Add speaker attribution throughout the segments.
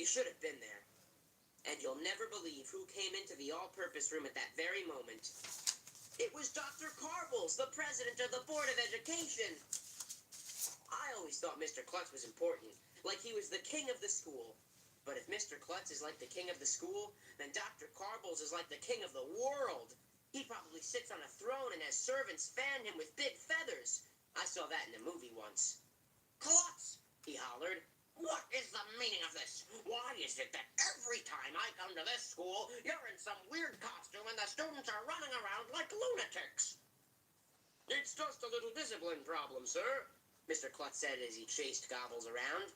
Speaker 1: should have been there. And you'll never believe who came into the all-purpose room at that very moment. It was Dr. Carbles, the president of the Board of Education. I always thought Mr. Klutz was important, like he was the king of the school. But if Mr. Klutz is like the king of the school, then Dr. Carbles is like the king of the world. He probably sits on a throne and has servants fan him with big feathers. I saw that in a movie once. "Klutz!" he hollered. "What is the meaning of this? Why is it that every time I come to this school, you're in some weird costume and the students are running around like lunatics?" "It's just a little discipline problem, sir," Mr. Klutz said as he chased Gobbles around.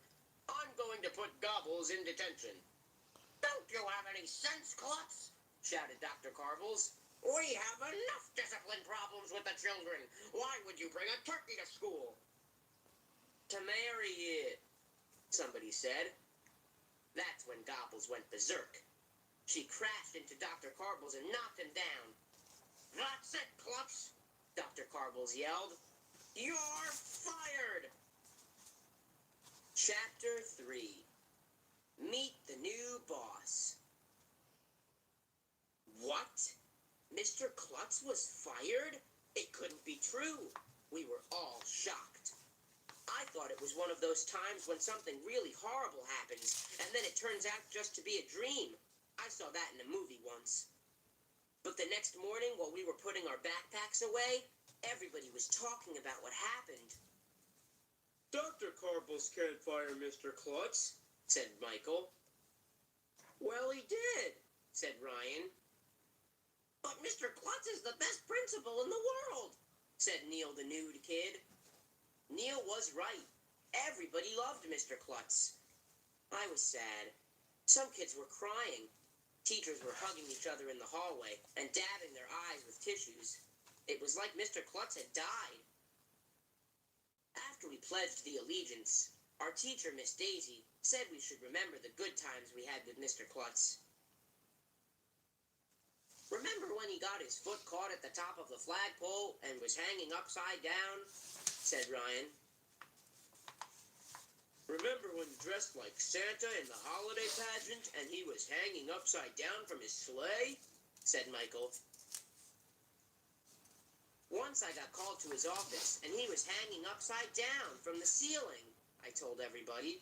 Speaker 1: "I'm going to put Gobbles in detention." "Don't you have any sense, Klutz?" shouted Dr. Carbles. "We have enough discipline problems with the children. Why would you bring a turkey to school?" "To marry it," somebody said. That's when Gobbles went berserk. She crashed into Dr. Carbles and knocked him down. "That's it, Klutz!" Dr. Carbles yelled. "You're fired!" Chapter 3. Meet the new boss. What? Mr. Klutz was fired? It couldn't be true. We were all shocked. I thought it was one of those times when something really horrible happens, and then it turns out just to be a dream. I saw that in a movie once. But the next morning, while we were putting our backpacks away, everybody was talking about what happened. "Dr. Carbles can't fire Mr. Klutz," said Michael. "Well, he did," said Ryan. "But Mr. Klutz is the best principal in the world," said Neil the nude kid. Neil was right. Everybody loved Mr. Klutz. I was sad. Some kids were crying. Teachers were hugging each other in the hallway and dabbing their eyes with tissues. It was like Mr. Klutz had died. After we pledged the allegiance, our teacher, Miss Daisy, said we should remember the good times we had with Mr. Klutz. "Remember when he got his foot caught at the top of the flagpole and was hanging upside down?" said Ryan. "Remember when he dressed like Santa in the holiday pageant and he was hanging upside down from his sleigh?" said Michael. "Once I got called to his office and he was hanging upside down from the ceiling," I told everybody.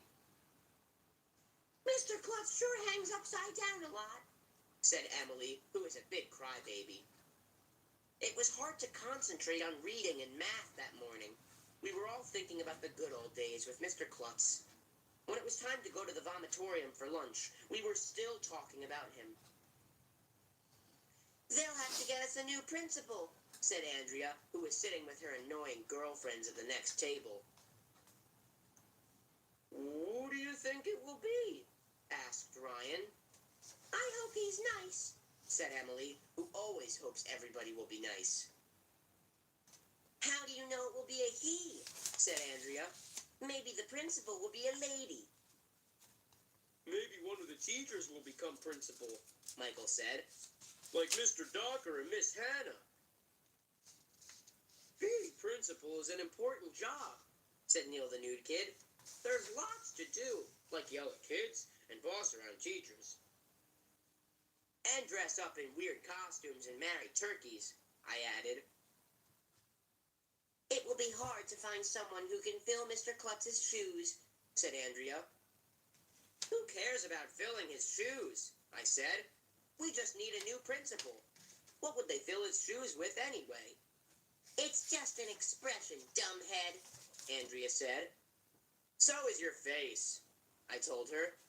Speaker 1: "Mr. Klutz sure hangs upside down a lot," said Emily, who is a big crybaby. It was hard to concentrate on reading and math that morning. We were all thinking about the good old days with Mr. Klutz. When it was time to go to the vomitorium for lunch, we were still talking about him. "They'll have to get us a new principal," said Andrea, who was sitting with her annoying girlfriends at the next table. "Who do you think it will be?" asked Ryan. "I hope he's nice," said Emily, who always hopes everybody will be nice. "How do you know it will be a he?" said Andrea. "Maybe the principal will be a lady." "Maybe one of the teachers will become principal," Michael said. "Like Mr. Docker and Miss Hannah." "Being principal is an important job," said Neil the nude kid. "There's lots to do, like yell at kids and boss around teachers." "And dress up in weird costumes and marry turkeys," I added. "It will be hard to find someone who can fill Mr. Klutz's shoes," said Andrea. "Who cares about filling his shoes?" I said. "We just need a new principal. What would they fill his shoes with anyway?" "It's just an expression, dumbhead," Andrea said. "So is your face," I told her.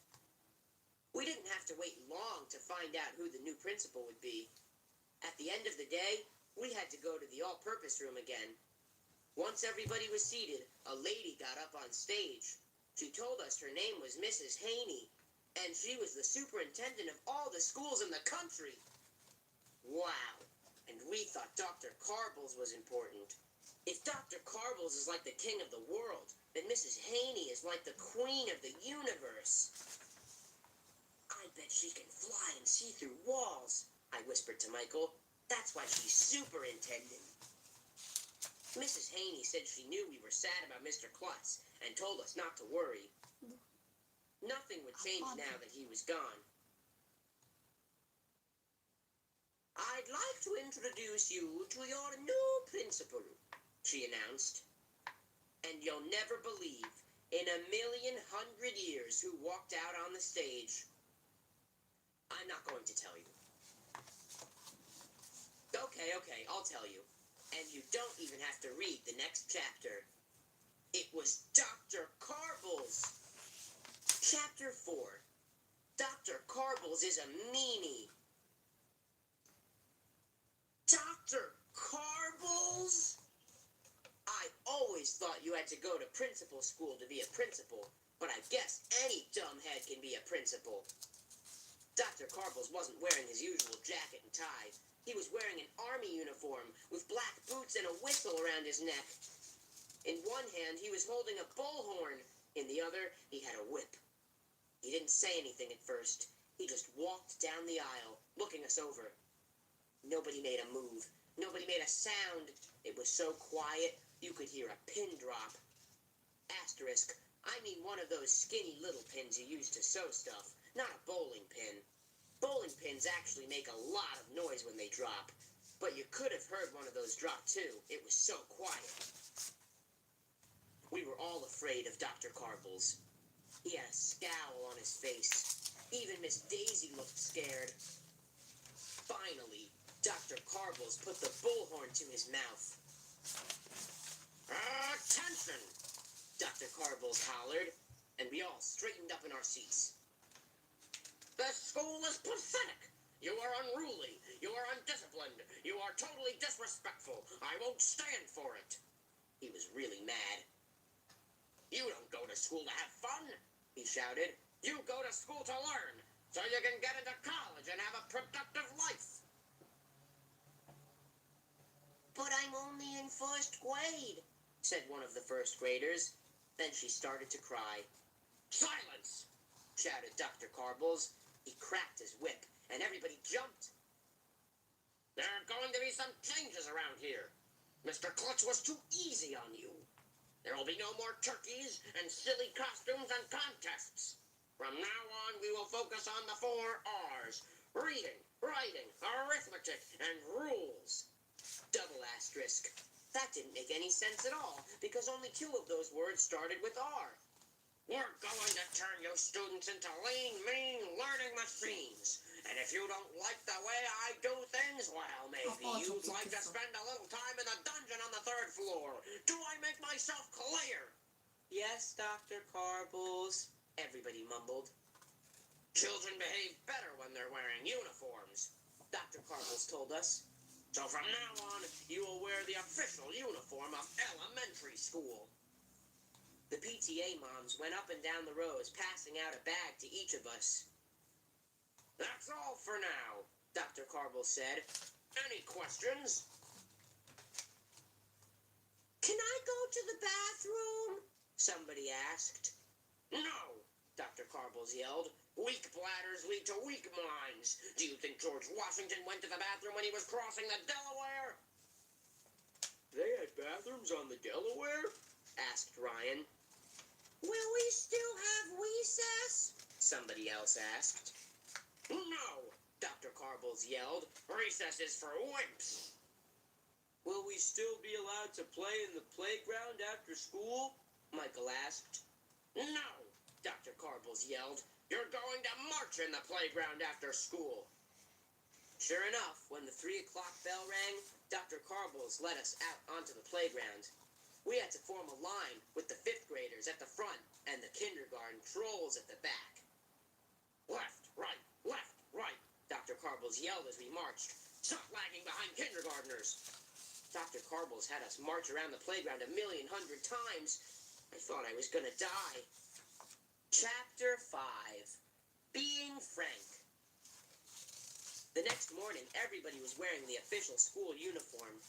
Speaker 1: We didn't have to wait long to find out who the new principal would be. At the end of the day, we had to go to the all-purpose room again. Once everybody was seated, a lady got up on stage. She told us her name was Mrs. Haney, and she was the superintendent of all the schools in the country. Wow, and we thought Dr. Carbles was important. If Dr. Carbles is like the king of the world, then Mrs. Haney is like the queen of the universe. "I bet she can fly and see through walls," I whispered to Michael. "That's why she's superintendent." Mrs. Haney said she knew we were sad about Mr. Klutz and told us not to worry. Nothing would change now that he was gone. I'd like to introduce you to your new principal, she announced. And you'll never believe, in 1,000,100 years, who walked out on the stage. I'm not going to tell you. Okay, I'll tell you. And you don't even have to read the next chapter. It was Dr. Carbles. Chapter 4. Dr. Carbles is a meanie. Dr. Carbles? I always thought you had to go to principal school to be a principal, but I guess any dumbhead can be a principal. Dr. Carbles wasn't wearing his usual jacket and tie. He was wearing an army uniform with black boots and a whistle around his neck. In one hand, he was holding a bullhorn. In the other, he had a whip. He didn't say anything at first. He just walked down the aisle, looking us over. Nobody made a move. Nobody made a sound. It was so quiet, you could hear a pin drop. Asterisk. I mean one of those skinny little pins you use to sew stuff, not a bowling pin. Bowling pins actually make a lot of noise when they drop, but you could have heard one of those drop too. It was so quiet. We were all afraid of Dr. Carbles. He had a scowl on his face. Even Miss Daisy looked scared. Finally, Dr. Carbles put the bullhorn to his mouth. Attention! Dr. Carbles hollered, and we all straightened up in our seats. The school is pathetic. You are unruly. You are undisciplined. You are totally disrespectful. I won't stand for it. He was really mad. You don't go to school to have fun, he shouted. You go to school to learn, so you can get into college and have a productive life. But I'm only in first grade, said one of the first graders. Then she started to cry. Silence, shouted Dr. Carbles. He cracked his whip, and everybody jumped. There are going to be some changes around here. Mr. Clutch was too easy on you. There will be no more turkeys and silly costumes and contests. From now on, we will focus on the 4 R's. Reading, writing, arithmetic, and rules. Double asterisk. That didn't make any sense at all, because only 2 of those words started with R. We're going to turn you students into lean, mean learning machines. And if you don't like the way I do things, well, maybe you'd like to spend a little time in the dungeon on the 3rd floor. Do I make myself clear? Yes, Dr. Carbles, everybody mumbled. Children behave better when they're wearing uniforms, Dr. Carbles told us. So from now on, you will wear the official uniform of elementary school. The PTA moms went up and down the rows, passing out a bag to each of us. That's all for now, Dr. Carbles said. Any questions? Can I go to the bathroom? Somebody asked. No, Dr. Carbles yelled. Weak bladders lead to weak minds. Do you think George Washington went to the bathroom when he was crossing the Delaware? They had bathrooms on the Delaware? Asked Ryan. Will we still have recess? Somebody else asked. No, Dr. Carbles yelled. Recess is for wimps. Will we still be allowed to play in the playground after school? Michael asked. No, Dr. Carbles yelled. You're going to march in the playground after school. Sure enough, when the 3 o'clock bell rang, Dr. Carbles led us out onto the playground. We had to form a line with the 5th graders at the front and the kindergarten trolls at the back. Left, right, Dr. Carbles yelled as we marched. Stop lagging behind kindergartners. Dr. Carbles had us march around the playground 1,000,100 times. I thought I was gonna die. Chapter 5. Being frank. The next morning, everybody was wearing the official school uniform.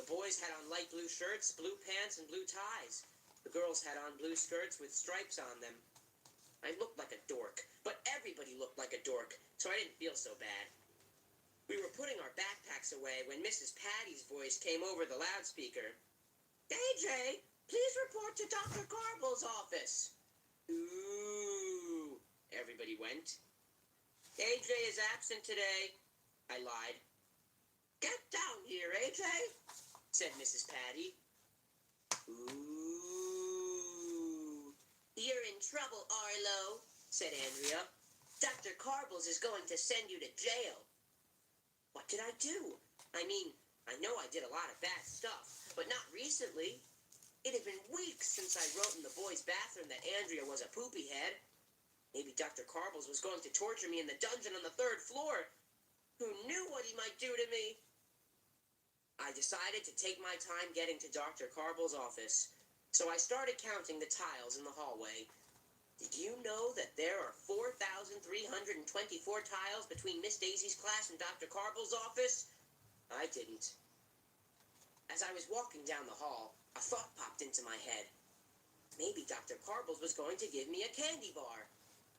Speaker 1: The boys had on light blue shirts, blue pants, and blue ties. The girls had on blue skirts with stripes on them. I looked like a dork, but everybody looked like a dork, so I didn't feel so bad. We were putting our backpacks away when Mrs. Patty's voice came over the loudspeaker. AJ, please report to Dr. Carbles' office. Ooh, he went. AJ is absent today, I lied. Get down here, AJ, said Mrs. Patty. Ooh. You're in trouble, Arlo, said Andrea. Dr. Carbles is going to send you to jail. What did I do? I mean, I know I did a lot of bad stuff, but not recently. It had been weeks since I wrote in the boys' bathroom that Andrea was a poopy head. Maybe Dr. Carbles was going to torture me in the dungeon on the 3rd floor. Who knew what he might do to me? I decided to take my time getting to Dr. Carbles' office, so I started counting the tiles in the hallway. Did you know that there are 4,324 tiles between Miss Daisy's class and Dr. Carbles' office? I didn't. As I was walking down the hall, a thought popped into my head. Maybe Dr. Carbles was going to give me a candy bar.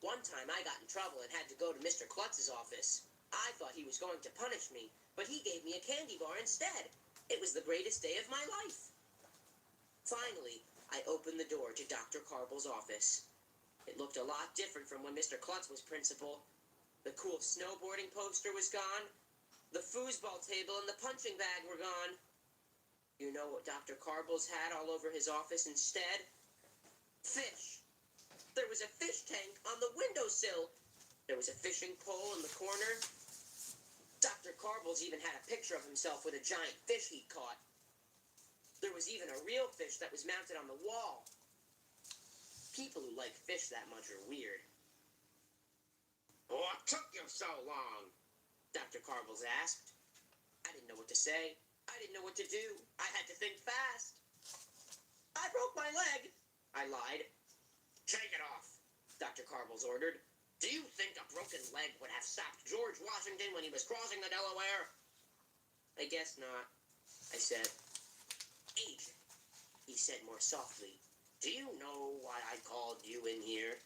Speaker 1: One time I got in trouble and had to go to Mr. Klutz's office. I thought he was going to punish me, but he gave me a candy bar instead. It was the greatest day of my life. Finally, I opened the door to Dr. Carbles' office. It looked a lot different from when Mr. Klutz was principal. The cool snowboarding poster was gone. The foosball table and the punching bag were gone. You know what Dr. Carbles had all over his office instead? Fish. There was a fish tank on the windowsill. There was a fishing pole in the corner. Dr. Carbles even had a picture of himself with a giant fish he'd caught. There was even a real fish that was mounted on the wall. People who like fish that much are weird. What took you so long? Dr. Carbles asked. I didn't know what to say. I didn't know what to do. I had to think fast. I broke my leg, I lied. Take it off, Dr. Carbles ordered. Do you think a broken leg would have stopped George Washington when he was crossing the Delaware? I guess not, I said. Agent, he said more softly. Do you know why I called you in here?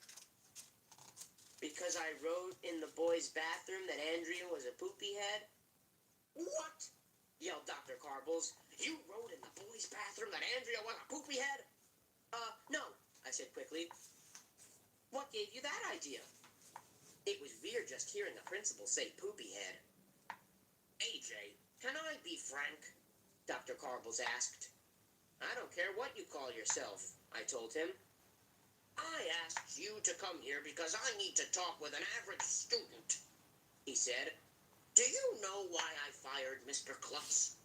Speaker 1: Because I wrote in the boys' bathroom that Andrea was a poopy head? What? Yelled Dr. Carbles. You wrote in the boys' bathroom that Andrea was a poopy head? No, I said quickly. What gave you that idea? It was weird just hearing the principal say poopy head. AJ, can I be frank? Dr. Carbles asked. I don't care what you call yourself, I told him. I asked you to come here because I need to talk with an average student, he said. Do you know why I fired Mr. Klutz?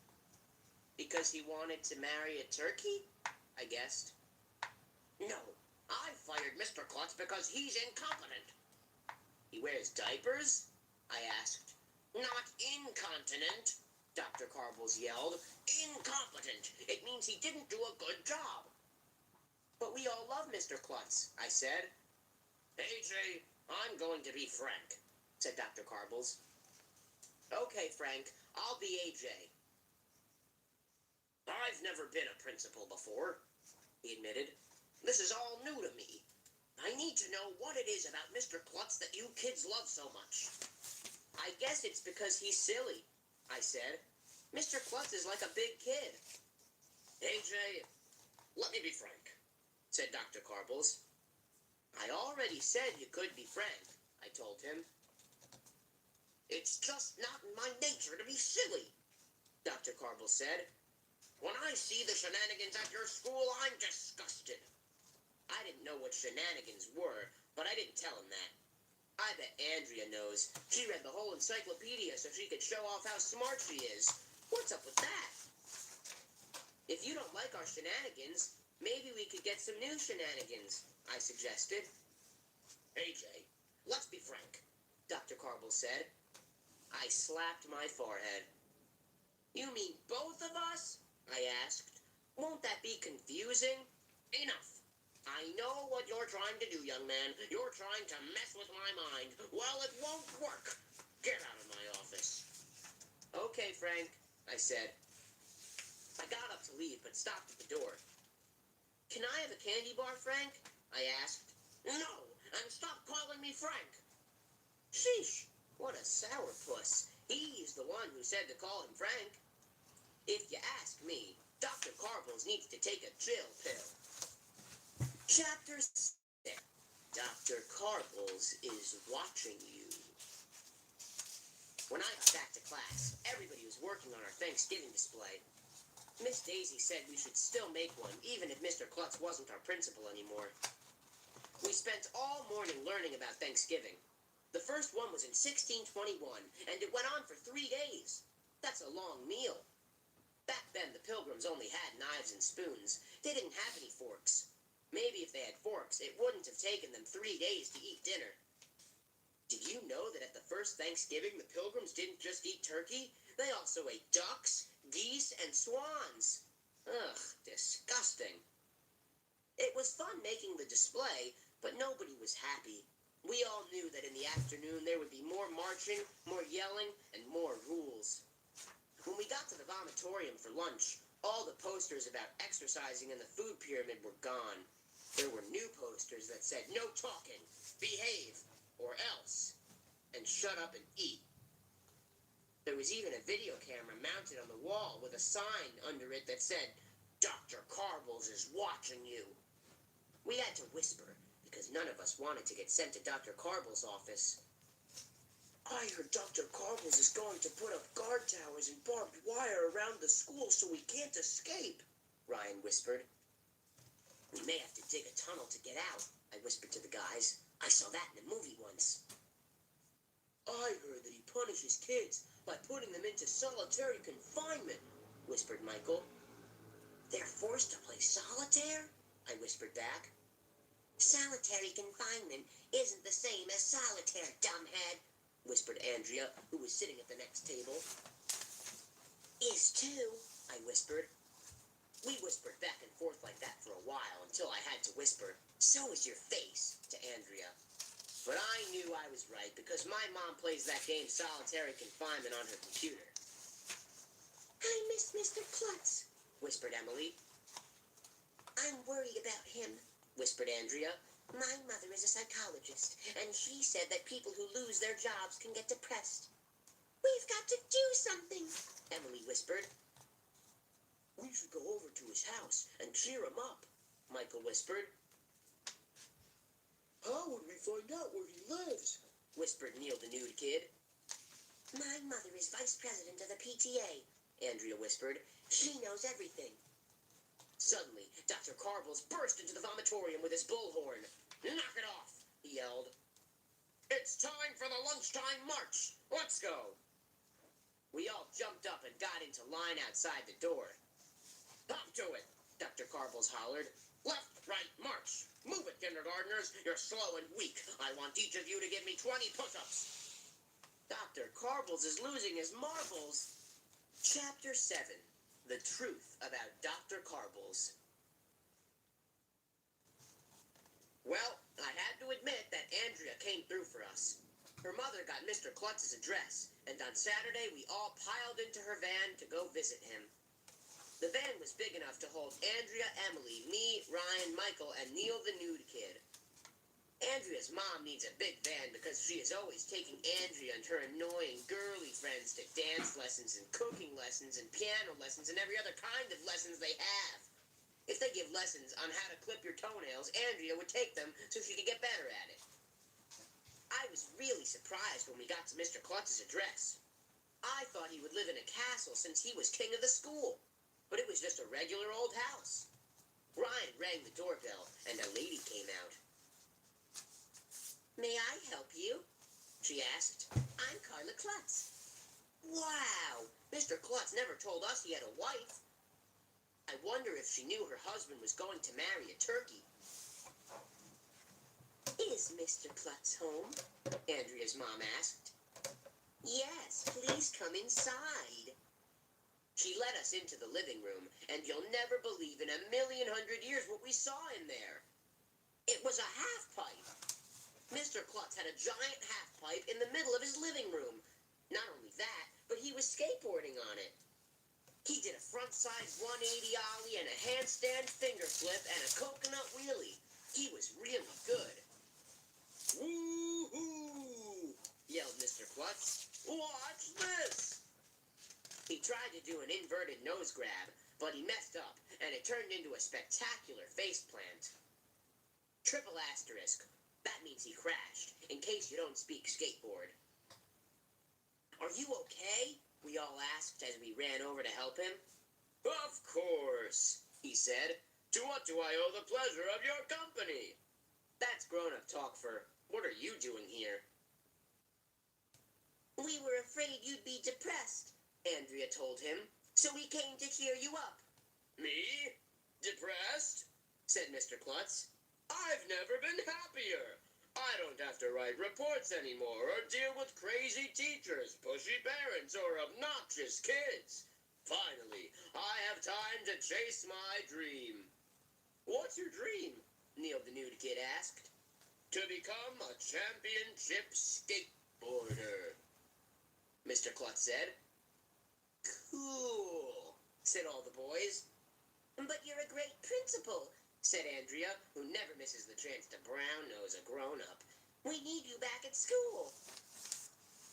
Speaker 1: Because he wanted to marry a turkey? I guessed. No, I fired Mr. Klutz because he's incompetent. He wears diapers? I asked. Not incontinent, Dr. Carbles yelled. Incompetent. It means he didn't do a good job. But we all love Mr. Klutz, I said. AJ, I'm going to be Frank, said Dr. Carbles. Okay, Frank, I'll be AJ. I've never been a principal before, he admitted. This is all new to me. I need to know what it is about Mr. Klutz that you kids love so much. I guess it's because he's silly, I said. Mr. Klutz is like a big kid. AJ, let me be frank, said Dr. Carbles. I already said you could be frank, I told him. It's just not in my nature to be silly, Dr. Carbles said. When I see the shenanigans at your school, I'm disgusted. I didn't know what shenanigans were, but I didn't tell him that. I bet Andrea knows. She read the whole encyclopedia so she could show off how smart she is. What's up with that? If you don't like our shenanigans, maybe we could get some new shenanigans, I suggested. AJ, let's be frank, Dr. Carbles said. I slapped my forehead. You mean both of us? I asked. Won't that be confusing? Enough. I know what you're trying to do, young man. You're trying to mess with my mind. Well, it won't work. Get out of my office. Okay, Frank, I said. I got up to leave, but stopped at the door. Can I have a candy bar, Frank? I asked. No, and stop calling me Frank. Sheesh, what a sourpuss. He's the one who said to call him Frank. If you ask me, Dr. Carbles needs to take a chill pill. Chapter 6. Dr. Carbles is watching you. When I got back to class, everybody was working on our Thanksgiving display. Miss Daisy said we should still make one, even if Mr. Klutz wasn't our principal anymore. We spent all morning learning about Thanksgiving. The first one was in 1621, and it went on for 3 days. That's a long meal. Back then, the Pilgrims only had knives and spoons. They didn't have any forks. Maybe if they had forks, it wouldn't have taken them 3 days to eat dinner. Did you know that at the first Thanksgiving, the Pilgrims didn't just eat turkey? They also ate ducks, geese, and swans. Ugh, disgusting. It was fun making the display, but nobody was happy. We all knew that in the afternoon there would be more marching, more yelling, and more rules. When we got to the vomitorium for lunch, all the posters about exercising in the food pyramid were gone. There were new posters that said, "No talking, behave, or else, and shut up and eat." There was even a video camera mounted on the wall with a sign under it that said, "Dr. Carbles is watching you." We had to whisper because none of us wanted to get sent to Dr. Carbles' office. "I heard Dr. Carbles is going to put up guard towers and barbed wire around the school so we can't escape," Ryan whispered. "We may have to dig a tunnel to get out," I whispered to the guys. "I saw that in a movie once." "I heard that he punishes kids by putting them into solitary confinement," whispered Michael. "They're forced to play solitaire?" I whispered back. "Solitary confinement isn't the same as solitaire, dumbhead," whispered Andrea, who was sitting at the next table. "Is too," I whispered. We whispered back and forth like that for a while until I had to whisper, "So is your face," to Andrea. But I knew I was right because my mom plays that game Solitary Confinement on her computer. "I miss Mr. Klutz," whispered Emily. "I'm worried about him," whispered Andrea. "My mother is a psychologist, and she said that people who lose their jobs can get depressed." "We've got to do something," Emily whispered. "We should go over to his house and cheer him up," Michael whispered. "How would we find out where he lives?" whispered Neil the nude kid. "My mother is vice president of the PTA," Andrea whispered. "She knows everything." Suddenly, Dr. Carbles burst into the vomitorium with his bullhorn. "Knock it off!" he yelled. "It's time for the lunchtime march! Let's go!" We all jumped up and got into line outside the door. "Up to it!" Dr. Carbles hollered. "Left, right, march! Move it, kindergartners! You're slow and weak. I want each of you to give me 20 push-ups." Dr. Carbles is losing his marbles. Chapter 7. The Truth About Dr. Carbles. Well, I had to admit that Andrea came through for us. Her mother got Mr. Klutz's address, and on Saturday we all piled into her van to go visit him. The van was big enough to hold Andrea, Emily, me, Ryan, Michael, and Neil the nude kid. Andrea's mom needs a big van because she is always taking Andrea and her annoying girly friends to dance lessons and cooking lessons and piano lessons and every other kind of lessons they have. If they give lessons on how to clip your toenails, Andrea would take them so she could get better at it. I was really surprised when we got to Mr. Klutz's address. I thought he would live in a castle since he was king of the school. But it was just a regular old house. Ryan rang the doorbell, and a lady came out. "May I help you?" she asked. "I'm Carla Klutz." "Wow! Mr. Klutz never told us he had a wife." I wonder if she knew her husband was going to marry a turkey. "Is Mr. Klutz home?" Andrea's mom asked. "Yes, please come inside." She led us into the living room, and you'll never believe in 1,100,000 what we saw in there. It was a half-pipe. Mr. Klutz had a giant half-pipe in the middle of his living room. Not only that, but he was skateboarding on it. He did a front-side 180 ollie and a handstand finger flip and a coconut wheelie. He was really good. "Woo-hoo!" yelled Mr. Klutz. "Watch this!" He tried to do an inverted nose grab, but he messed up, and it turned into a spectacular faceplant. Triple asterisk. That means he crashed, in case you don't speak skateboard. Are you okay? We all asked as we ran over to help him. Of course, he said. To what do I owe the pleasure of your company? That's grown-up talk for, what are you doing here? We were afraid you'd be depressed, Andrea told him, so we came to cheer you up. Me? Depressed? Said Mr. Klutz. I've never been happier. I don't have to write reports anymore or deal with crazy teachers, pushy parents, or obnoxious kids. Finally, I have time to chase my dream. What's your dream? Neil the nude kid asked. To become a championship skateboarder, Mr. Klutz said. Cool, said all the boys. But you're a great principal, said Andrea, who never misses the chance to brown-nose a grown-up. We need you back at school.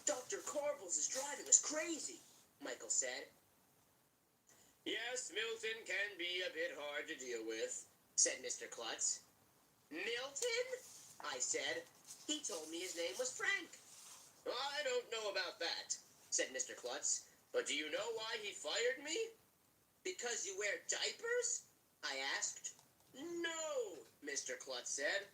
Speaker 1: Dr. Carbles is driving us crazy, Michael said. Yes, Milton can be a bit hard to deal with, said Mr. Klutz. Milton? I said. He told me his name was Frank. I don't know about that, said Mr. Klutz. But do you know why he fired me? Because you wear diapers? I asked. No, Mr. Klutz said.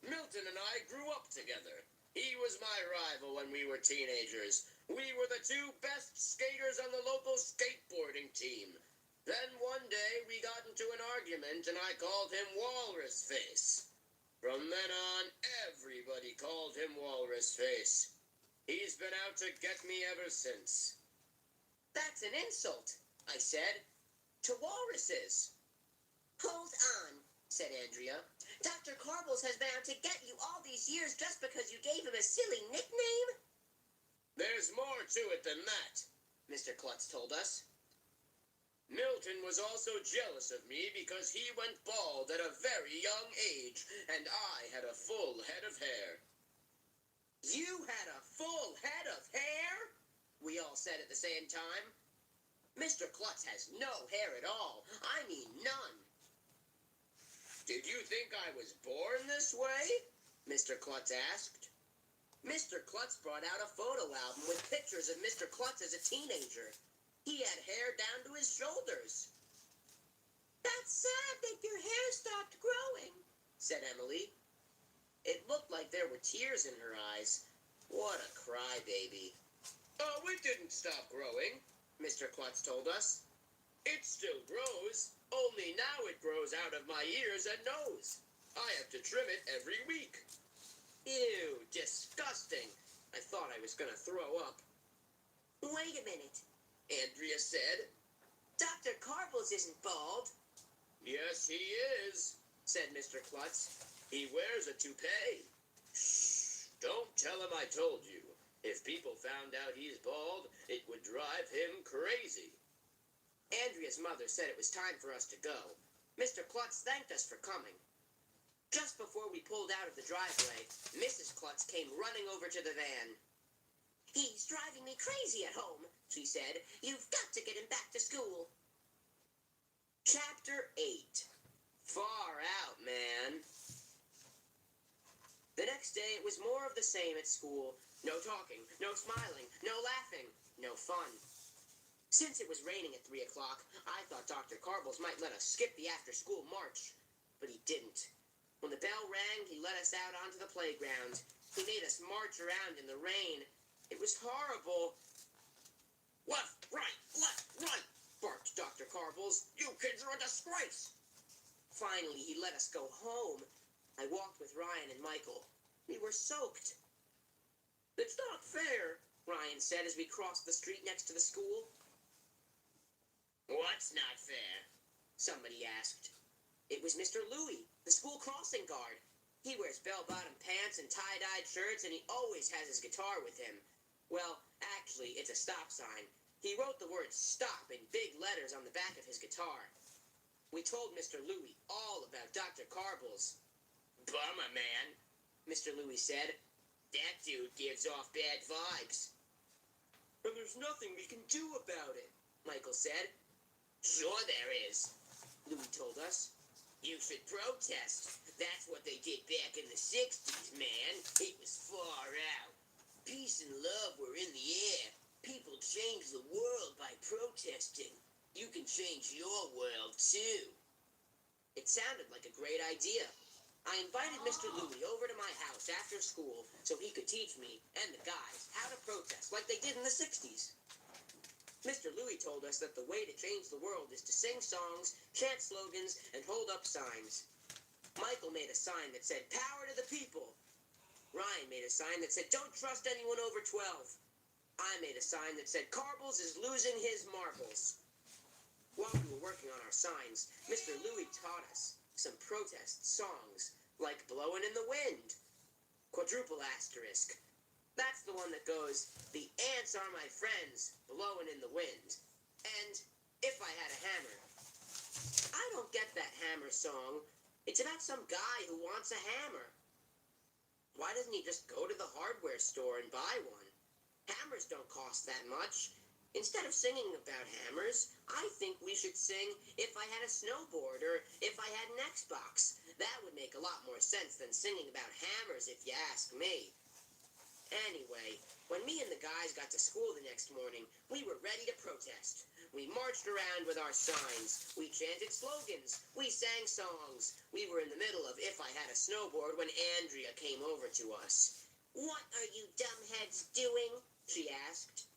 Speaker 1: Milton and I grew up together. He was my rival when we were teenagers. We were the two best skaters on the local skateboarding team. Then one day we got into an argument and I called him Walrus Face. From then on, everybody called him Walrus Face. He's been out to get me ever since. That's an insult, I said. To walruses. Hold on, said Andrea. Dr. Carbles has been out to get you all these years just because you gave him a silly nickname? There's more to it than that, Mr. Klutz told us. Milton was also jealous of me because he went bald at a very young age, and I had a full head of hair. You had a full head of hair? We all said at the same time. Mr. Klutz has no hair at all. I mean none. Did you think I was born this way? Mr. Klutz asked. Mr. Klutz brought out a photo album with pictures of Mr. Klutz as a teenager. He had hair down to his shoulders. That's sad that your hair stopped growing, said Emily. It looked like there were tears in her eyes. What a crybaby. Oh, it didn't stop growing, Mr. Klutz told us. It still grows, only now it grows out of my ears and nose. I have to trim it every week. Ew, disgusting. I thought I was going to throw up. Wait a minute, Andrea said. Dr. Carbles isn't bald. Yes, he is, said Mr. Klutz. He wears a toupee. Shh, don't tell him I told you. If people found out he's bald, it would drive him crazy. Andrea's mother said it was time for us to go. Mr. Klutz thanked us for coming. Just before we pulled out of the driveway, Mrs. Klutz came running over to the van. He's driving me crazy at home, she said. You've got to get him back to school. Chapter 8. Far out, man. The next day, it was more of the same at school. No talking, no smiling, no laughing, no fun. Since it was raining at 3 o'clock, I thought Dr. Carbles might let us skip the after-school march. But he didn't. When the bell rang, he let us out onto the playground. He made us march around in the rain. It was horrible. Left, right, barked Dr. Carbles. You kids are a disgrace. Finally, he let us go home. I walked with Ryan and Michael. We were soaked. It's not fair, Ryan said as we crossed the street next to the school. What's not fair? Somebody asked. It was Mr. Louie, the school crossing guard. He wears bell-bottom pants and tie-dyed shirts, and he always has his guitar with him. Well, actually, it's a stop sign. He wrote the word stop in big letters on the back of his guitar. We told Mr. Louie all about Dr. Carbles. Bummer, man, Mr. Louie said. That dude gives off bad vibes. And there's nothing we can do about it, Michael said. Sure there is, Louie told us. You should protest. That's what they did back in the 60s, man. It was far out. Peace and love were in the air. People changed the world by protesting. You can change your world, too. It sounded like a great idea. I invited Mr. Louie over to my house after school so he could teach me and the guys how to protest like they did in the 60s. Mr. Louie told us that the way to change the world is to sing songs, chant slogans, and hold up signs. Michael made a sign that said, "Power to the people." Ryan made a sign that said, "Don't trust anyone over 12. I made a sign that said, "Carbles is losing his marbles." While we were working on our signs, Mr. Louie taught us some protest songs, like "Blowin' in the Wind," quadruple asterisk. That's the one that goes, "The ants are my friends, blowin' in the wind," and "If I Had a Hammer." I don't get that hammer song. It's about some guy who wants a hammer. Why doesn't he just go to the hardware store and buy one? Hammers don't cost that much. Instead of singing about hammers, I think we should sing "If I Had a Snowboard" or "If I Had an Xbox." That would make a lot more sense than singing about hammers, if you ask me. Anyway, when me and the guys got to school the next morning, we were ready to protest. We marched around with our signs. We chanted slogans. We sang songs. We were in the middle of "If I Had a Snowboard" when Andrea came over to us. "What are you dumbheads doing?" she asked.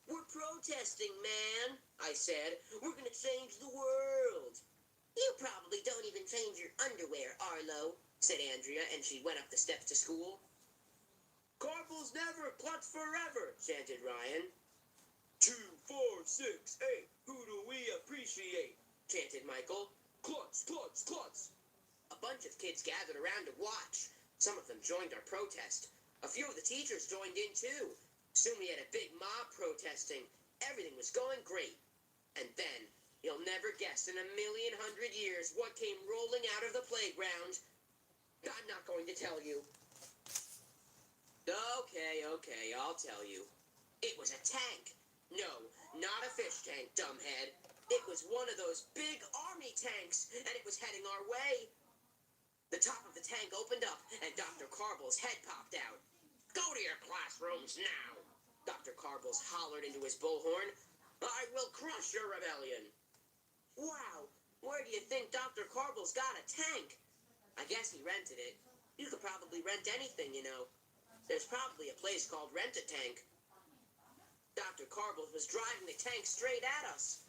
Speaker 1: "We're protesting, man," I said. "We're gonna change the world." "You probably don't even change your underwear, Arlo," said Andrea, and she went up the steps to school. "Carpals never, Klutz forever," chanted Ryan. 2, 4, 6, 8, who do we appreciate? Chanted Michael. "Klutz, Klutz, Klutz." A bunch of kids gathered around to watch. Some of them joined our protest. A few of the teachers joined in too. Soon we had a big mob protesting. Everything was going great. And then, you'll never guess in 1,100,000 years what came rolling out of the playground. I'm not going to tell you. Okay, I'll tell you. It was a tank. No, not a fish tank, dumbhead. It was one of those big army tanks, and it was heading our way. The top of the tank opened up, and Dr. Carble's head popped out. "Go to your classrooms now," Dr. Carbles hollered into his bullhorn. "I will crush your rebellion." Wow, where do you think Dr. Carbles got a tank? I guess he rented it. You could probably rent anything, you know. There's probably a place called Rent-A-Tank. Dr. Carbles was driving the tank straight at us.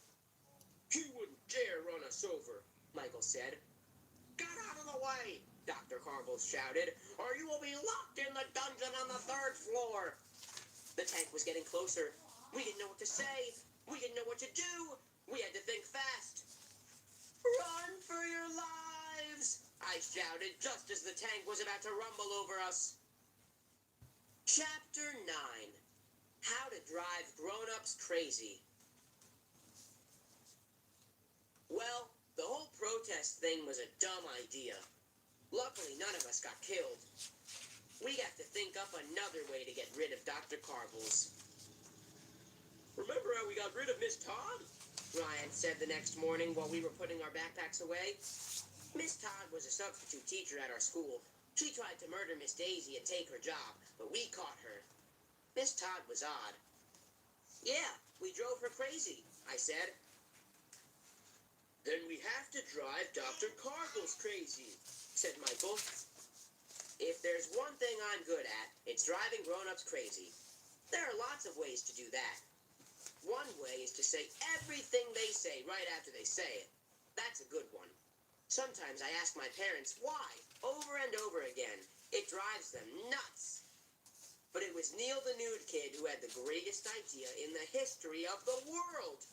Speaker 1: "He wouldn't dare run us over," Michael said. "Get out of the way," Dr. Carbles shouted, "or you will be locked in the dungeon on the 3rd floor." The tank was getting closer. We didn't know what to say. We didn't know what to do. We had to think fast. "Run for your lives," I shouted just as the tank was about to rumble over us. Chapter 9. How to Drive Grown-Ups Crazy. Well, the whole protest thing was a dumb idea. Luckily, none of us got killed. We got to think up another way to get rid of Dr. Carbles. "Remember how we got rid of Miss Todd?" Ryan said the next morning while we were putting our backpacks away. Miss Todd was a substitute teacher at our school. She tried to murder Miss Daisy and take her job, but we caught her. Miss Todd was odd. "Yeah, we drove her crazy," I said. "Then we have to drive Dr. Carbles crazy," said Michael. If there's one thing I'm good at, it's driving grown-ups crazy. There are lots of ways to do that. One way is to say everything they say right after they say it. That's a good one. Sometimes I ask my parents why, over and over again. It drives them nuts. But it was Neil the Nude Kid who had the greatest idea in the history of the world.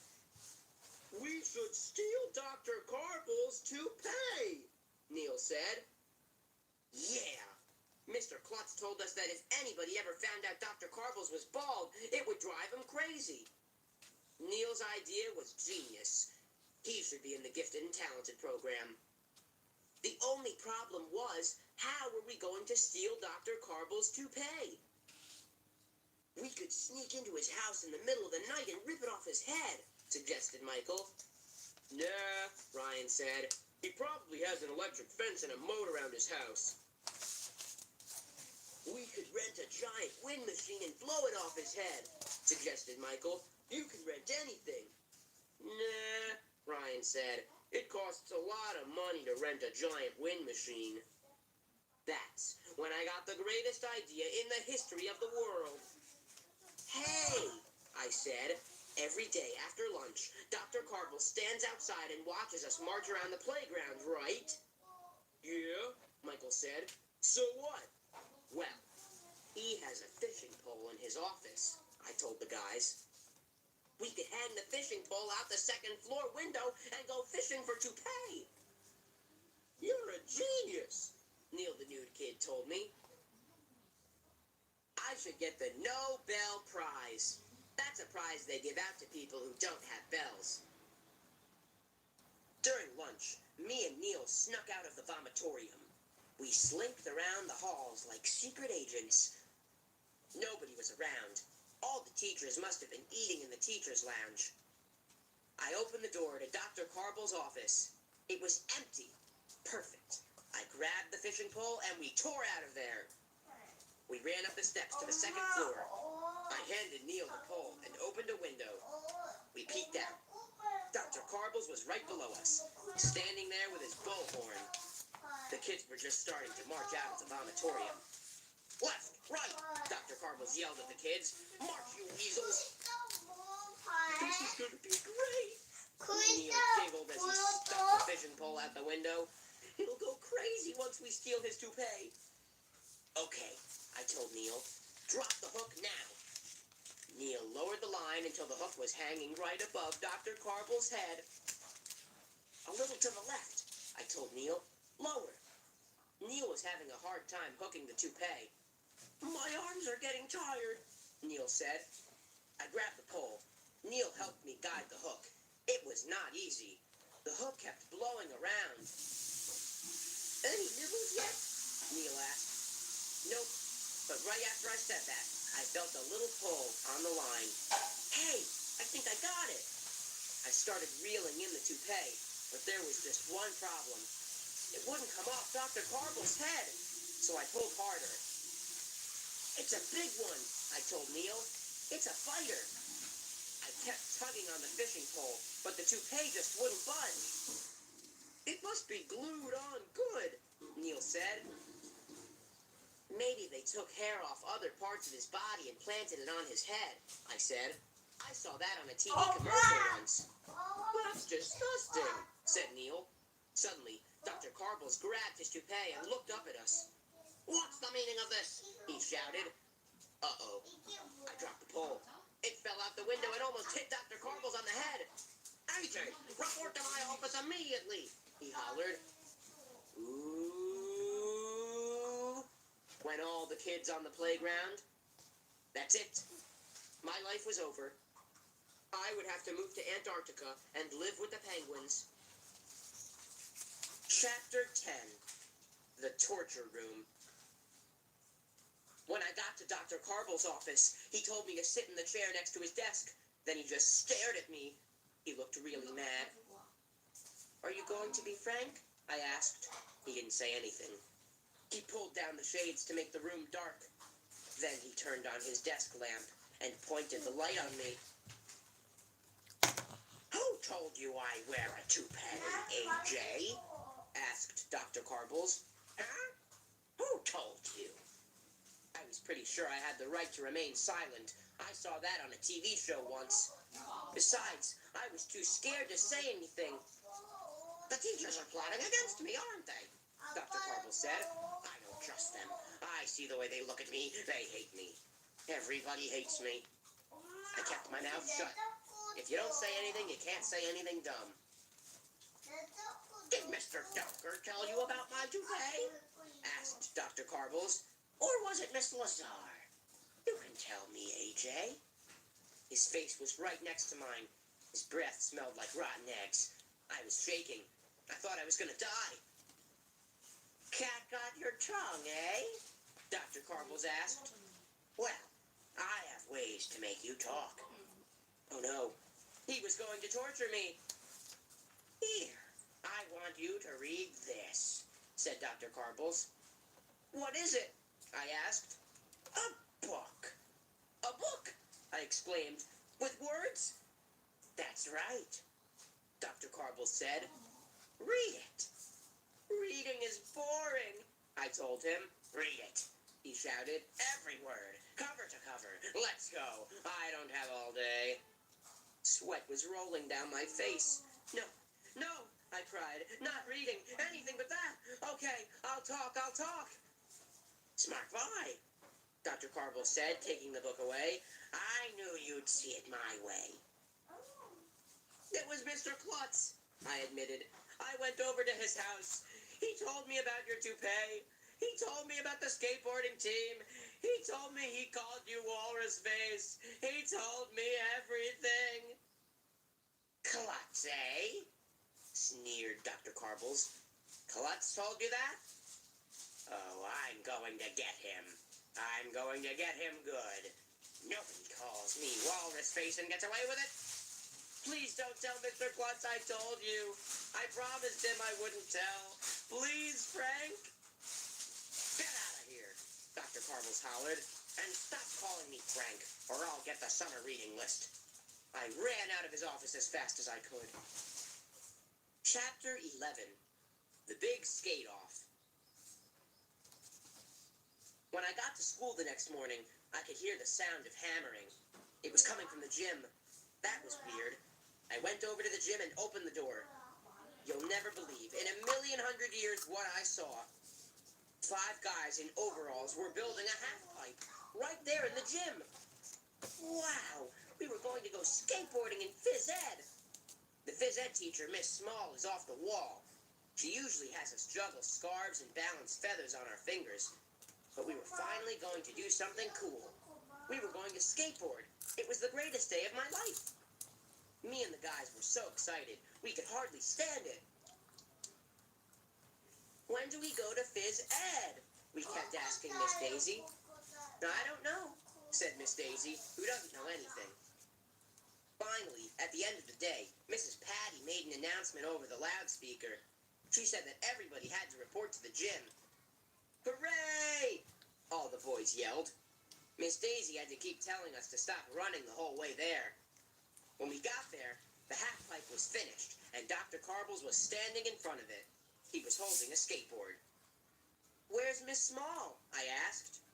Speaker 1: "We should steal Dr. Carbles to pay," Neil said. Yeah. Mr. Klutz told us that if anybody ever found out Dr. Carbles was bald, it would drive him crazy. Neil's idea was genius. He should be in the Gifted and Talented program. The only problem was, how were we going to steal Dr. Carbles' toupee? "We could sneak into his house in the middle of the night and rip it off his head," suggested Michael. "Nah," Ryan said. He probably has an electric fence and a moat around his house. We could rent a giant wind machine and blow it off his head, suggested Michael. You can rent anything. Nah, Ryan said. It costs a lot of money to rent a giant wind machine. That's when I got the greatest idea in the history of the world. Hey, I said. Every day after lunch, Dr. Carvel stands outside and watches us march around the playground, right? Yeah, Michael said. So what? Well, he has a fishing pole in his office, I told the guys. We could hang the fishing pole out the second floor window and go fishing for toupee. You're a genius, Neil the nude kid told me. I should get the Nobel Prize. That's a prize they give out to people who don't have bells. During lunch, me and Neil snuck out of the vomitorium. We slinked around the halls like secret agents. Nobody was around. All the teachers must have been eating in the teacher's lounge. I opened the door to Dr. Carvel's office. It was empty. Perfect. I grabbed the fishing pole and we tore out of there. We ran up the steps to the second floor. I handed Neil the pole and opened a window. We peeked out. Dr. Carbles was right below us, standing there with his bullhorn. The kids were just starting to march out of the vomitorium. Left, right, Dr. Carbles yelled at the kids. March, you weasels. This is going to be great. Neil giggled as he stuck the fishing pole out the window. It'll go crazy once we steal his toupee. Okay, I told Neil. Drop the hook now. Neil lowered the line until the hook was hanging right above Dr. Carvel's head. A little to the left, I told Neil. Lower. Neil was having a hard time hooking the toupee. My arms are getting tired, Neil said. I grabbed the pole. Neil helped me guide the hook. It was not easy. The hook kept blowing around. Any nibbles yet? Neil asked. Nope. But right after I said that, I felt a little pull on the line. Hey, I think I got it. I started reeling in the toupee, but there was just one problem. It wouldn't come off Dr. Carvel's head, so I pulled harder. It's a big one, I told Neil. It's a fighter. I kept tugging on the fishing pole, but the toupee just wouldn't budge. It must be glued on good, Neil said. Maybe they took hair off other parts of his body and planted it on his head, I said. I saw that on a TV commercial once. That's disgusting, said Neil. Suddenly, Dr. Carbles grabbed his toupee and looked up at us. What's the meaning of this? He shouted. Uh-oh. I dropped the pole. It fell out the window and almost hit Dr. Carbles on the head. AJ, report to my office immediately, he hollered. Ooh, went all the kids on the playground. That's it. My life was over. I would have to move to Antarctica and live with the penguins. Chapter 10. The Torture Room. When I got to Dr. Carvel's office, he told me to sit in the chair next to his desk. Then he just stared at me. He looked really mad. Are you going to be frank? I asked. He didn't say anything. He pulled down the shades to make the room dark. Then he turned on his desk lamp and pointed the light on me. Who told you I wear a toupee, AJ? Asked Dr. Carbles. Huh? Who told you? I was pretty sure I had the right to remain silent. I saw that on a TV show once. Besides, I was too scared to say anything. The teachers are plotting against me, aren't they? Dr. Carvel said. I don't trust them. I see the way they look at me. They hate me. Everybody hates me. I kept my mouth shut. If you don't say anything, you can't say anything dumb. Did Mr. Dunker tell you about my toupee? Asked Dr. Carbles. Or was it Miss Lazar? You can tell me, AJ. His face was right next to mine. His breath smelled like rotten eggs. I was shaking. I thought I was going to die. Cat got your tongue, eh? Dr. Carbles asked. Well, I have ways to make you talk. Oh no, he was going to torture me. Here, I want you to read this, said Dr. Carbles. What is it? I asked. A book. A book, I exclaimed. With words? That's right, Dr. Carbles said. Read it. Reading is boring, I told him. Read it, he shouted. Every word, cover to cover. Let's go. I don't have all day. Sweat was rolling down my face. No, I cried. Not reading. Anything but that. Okay, I'll talk. Smart boy, Dr. Carble said, taking the book away. I knew you'd see it my way. It was Mr. Klutz, I admitted. I went over to his house. He told me about your toupee. He told me about the skateboarding team. He told me he called you Walrus Face. He told me everything. Klutz, eh? Sneered Dr. Carbles. Klutz told you that? Oh, I'm going to get him. I'm going to get him good. Nobody calls me Walrus Face and gets away with it. Please don't tell Mr. Klutz I told you. I promised him I wouldn't tell. Please, Frank. Get out of here, Dr. Carbles hollered. And stop calling me Frank, or I'll get the summer reading list. I ran out of his office as fast as I could. Chapter 11. The Big Skate-Off. When I got to school the next morning, I could hear the sound of hammering. It was coming from the gym. That was weird. I went over to the gym and opened the door. You'll never believe, in 1,100,000 years, what I saw. 5 guys in overalls were building a half-pipe right there in the gym. Wow, we were going to go skateboarding in phys ed. The phys ed teacher, Miss Small, is off the wall. She usually has us juggle scarves and balance feathers on our fingers. But we were finally going to do something cool. We were going to skateboard. It was the greatest day of my life. Me and the guys were so excited, we could hardly stand it. When do we go to phys ed? We kept asking Miss Daisy. I don't know, said Miss Daisy, who doesn't know anything. Finally, at the end of the day, Mrs. Patty made an announcement over the loudspeaker. She said that everybody had to report to the gym. Hooray! All the boys yelled. Miss Daisy had to keep telling us to stop running the whole way there. When we got there, the half-pipe was finished, and Dr. Carbles was standing in front of it. He was holding a skateboard. Where's Miss Small? I asked.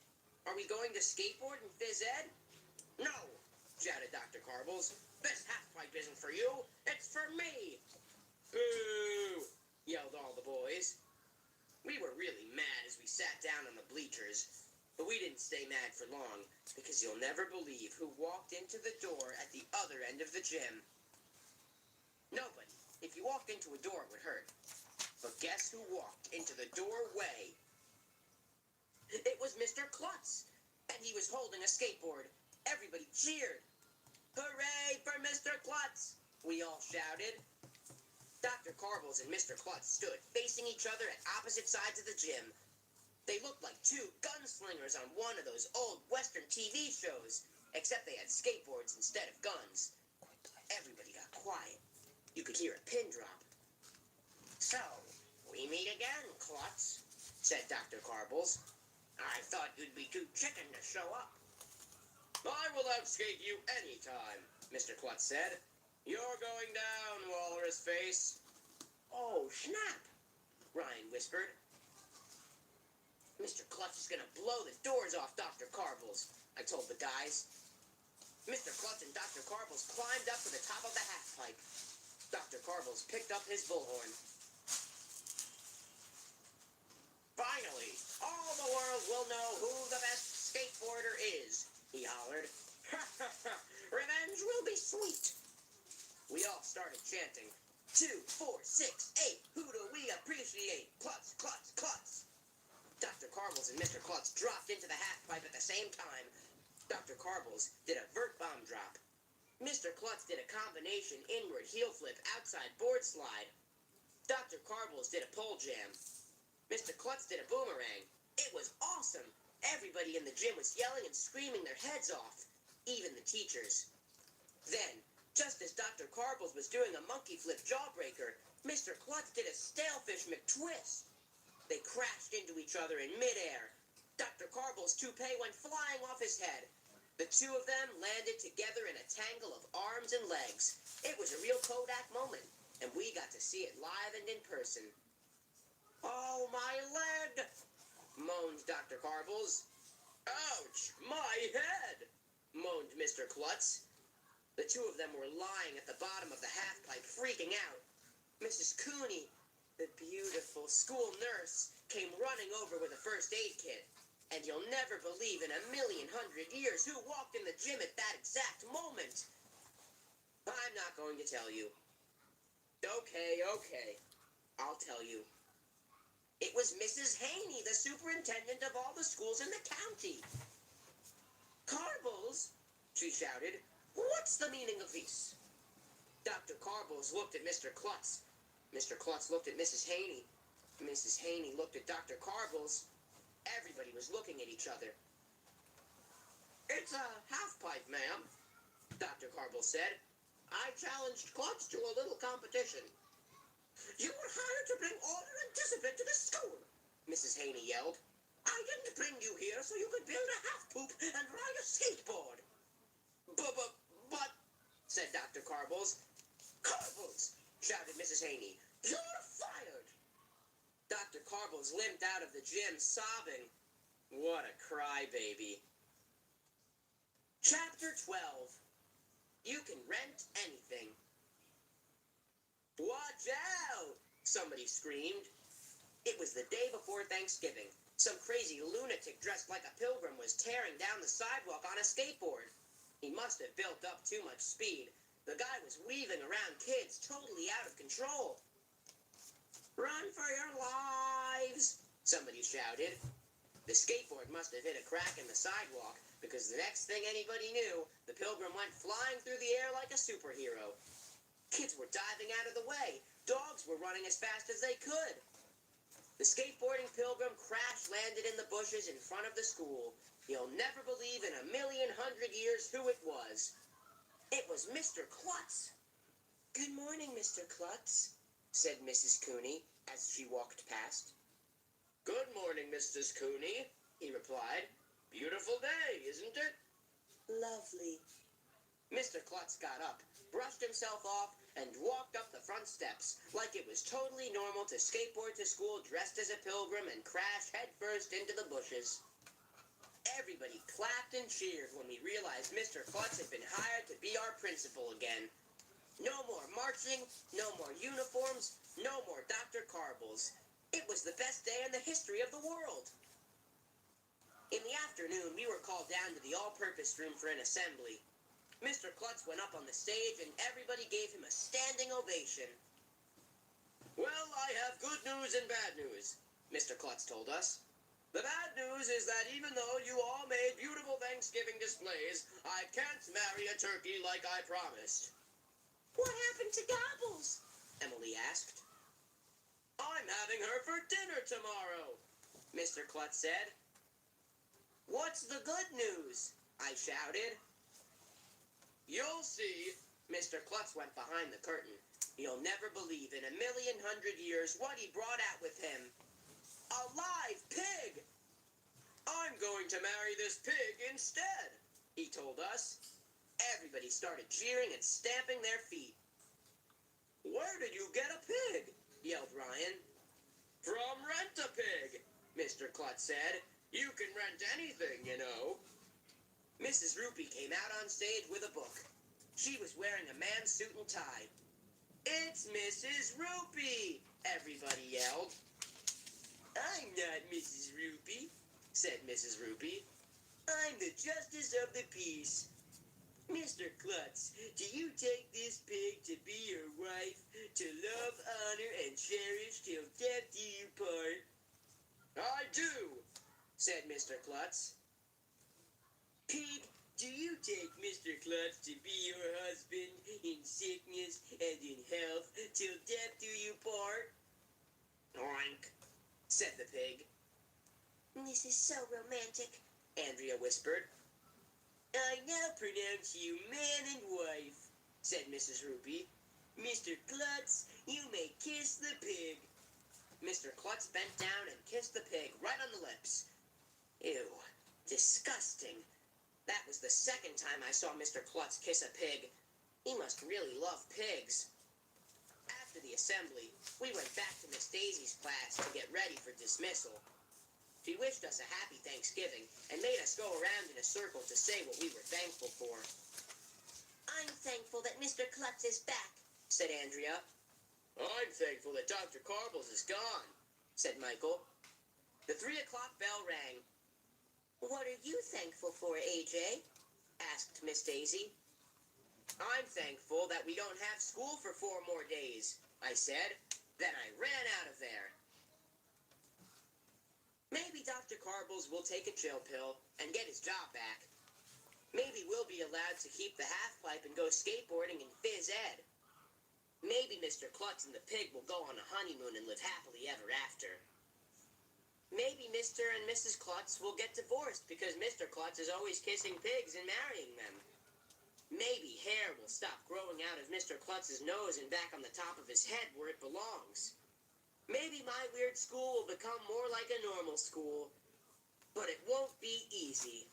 Speaker 1: Are we going to skateboard in phys ed? No, shouted Dr. Carbles. This half-pipe isn't for you, it's for me. Boo! Yelled all the boys. We were really mad as we sat down on the bleachers, but we didn't stay mad for long, because you'll never believe who walked into the door at the other end of the gym. Nobody. If you walked into a door, it would hurt. But guess who walked into the doorway? It was Mr. Klutz, and he was holding a skateboard. Everybody cheered. Hooray for Mr. Klutz! We all shouted. Dr. Carbles and Mr. Klutz stood facing each other at opposite sides of the gym. They looked like 2 gunslingers on one of those old Western TV shows, except they had skateboards instead of guns. Everybody got quiet. You could hear a pin drop. So, we meet again, Klutz, said Dr. Carbles. I thought you'd be too chicken to show up. I will outskate you anytime, Mr. Klutz said. You're going down, Walrus Face. Oh, snap, Ryan whispered. Mr. Klutz is going to blow the doors off Dr. Carbles, I told the guys. Mr. Klutz and Dr. Carbles climbed up to the top of the half-pipe. Dr. Carbles picked up his bullhorn. Finally, all the world will know who the best skateboarder is, he hollered. Revenge will be sweet. We all started chanting, 2, 4, 6, 8, who do we appreciate? Klutz, Klutz, Klutz. Dr. Carbles and Mr. Klutz dropped into the half-pipe at the same time. Dr. Carbles did a vert bomb drop. Mr. Klutz did a combination inward heel flip outside board slide. Dr. Carbles did a pole jam. Mr. Klutz did a boomerang. It was awesome. Everybody in the gym was yelling and screaming their heads off, even the teachers. Then, just as Dr. Carbles was doing a monkey flip jawbreaker, Mr. Klutz did a stalefish McTwist. They crashed into each other in midair. Dr. Carble's toupee went flying off his head. The two of them landed together in a tangle of arms and legs. It was a real Kodak moment, and we got to see it live and in person. "Oh, my leg!" moaned Dr. Carbles. "Ouch, my head!" moaned Mr. Klutz. The two of them were lying at the bottom of the half-pipe, freaking out. Mrs. Cooney, the beautiful school nurse, came running over with a first aid kit. And you'll never believe in 1,100,000 years who walked in the gym at that exact moment. I'm not going to tell you. Okay. I'll tell you. It was Mrs. Haney, the superintendent of all the schools in the county. "Carbles," she shouted, "what's the meaning of this?" Dr. Carbles looked at Mr. Klutz. Mr. Klutz looked at Mrs. Haney. Mrs. Haney looked at Dr. Carbles. Everybody was looking at each other. "It's a half-pipe, ma'am," Dr. Carbles said. "I challenged Klutz to a little competition." "You were hired to bring order and discipline to the school," Mrs. Haney yelled. "I didn't bring you here so you could build a half-poop and ride a skateboard." But, said Dr. Carbles. "Carbles," shouted Mrs. Haney, "you're fired." Dr. Carbles limped out of the gym, sobbing. What a crybaby. Chapter 12. You can rent anything. "Watch out!" somebody screamed. It was the day before Thanksgiving. Some crazy lunatic dressed like a pilgrim was tearing down the sidewalk on a skateboard. He must have built up too much speed. The guy was weaving around kids, totally out of control. "Run for your lives!" somebody shouted. The skateboard must have hit a crack in the sidewalk, because the next thing anybody knew, the pilgrim went flying through the air like a superhero. Kids were diving out of the way. Dogs were running as fast as they could. The skateboarding pilgrim crash-landed in the bushes in front of the school. You'll never believe in 1,100,000 years who it was. It was Mr. Klutz. "Good morning, Mr. Klutz," said Mrs. Cooney as she walked past. "Good morning, Mrs. Cooney," he replied. "Beautiful day, isn't it?" "Lovely." Mr. Klutz got up, brushed himself off, and walked up the front steps, like it was totally normal to skateboard to school dressed as a pilgrim and crash headfirst into the bushes. Everybody clapped and cheered when we realized Mr. Klutz had been hired to be our principal again. No more marching, no more uniforms, no more Dr. Carbles. It was the best day in the history of the world. In the afternoon, we were called down to the all-purpose room for an assembly. Mr. Klutz went up on the stage, and everybody gave him a standing ovation. "Well, I have good news and bad news," Mr. Klutz told us. "The bad news is that even though you all made beautiful Thanksgiving displays, I can't marry a turkey like I promised." "What happened to Gobbles?" Emily asked. "I'm having her for dinner tomorrow," Mr. Klutz said. "What's the good news?" I shouted. "You'll see." Mr. Klutz went behind the curtain. You'll never believe in 1,100,000 years what he brought out with him. A live pig! "I'm going to marry this pig instead," he told us. Everybody started cheering and stamping their feet. "Where did you get a pig?" yelled Ryan. "From Rent-A-Pig," Mr. Klutz said. "You can rent anything, you know." Mrs. Rupee came out on stage with a book. She was wearing a man's suit and tie. "It's Mrs. Rupee!" everybody yelled. "I'm not Mrs. Rupee," said Mrs. Rupee. "I'm the Justice of the Peace. Mr. Klutz, do you take this pig to be your wife, to love, honor, and cherish till death do you part?" "I do," said Mr. Klutz. "Pig, do you take Mr. Klutz to be your husband in sickness and in health till death do you part?" "Oink," said the pig. "This is so romantic," Andrea whispered. "I now pronounce you man and wife," said Mrs. Rupee. Mr. Klutz, you may kiss the pig. Mr. Klutz bent down and kissed the pig right on the lips. Ew, disgusting. That was the second time I saw Mr. Klutz kiss a pig. He must really love pigs. After the assembly, we went back to Miss Daisy's class to get ready for dismissal. She wished us a happy Thanksgiving and made us go around in a circle to say what we were thankful for. I'm thankful that Mr. Klutz is back, said Andrea. I'm thankful that Dr. Carbles is gone, said Michael. The 3 o'clock bell rang. What are you thankful for, AJ? Asked Miss Daisy. I'm thankful that we don't have school for 4 more days, I said. Then I ran out of there. Maybe Dr. Carbles will take a chill pill and get his job back. Maybe we'll be allowed to keep the half-pipe and go skateboarding in phys ed. Maybe Mr. Klutz and the pig will go on a honeymoon and live happily ever after. Maybe Mr. and Mrs. Klutz will get divorced because Mr. Klutz is always kissing pigs and marrying them. Maybe hair will stop growing out of Mr. Klutz's nose and back on the top of his head where it belongs. Maybe my weird school will become more like a normal school, but it won't be easy.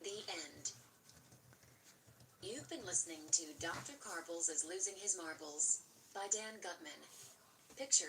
Speaker 2: The end. You've been listening to Dr. Carbles is Losing His Marbles by Dan Gutman. Pictures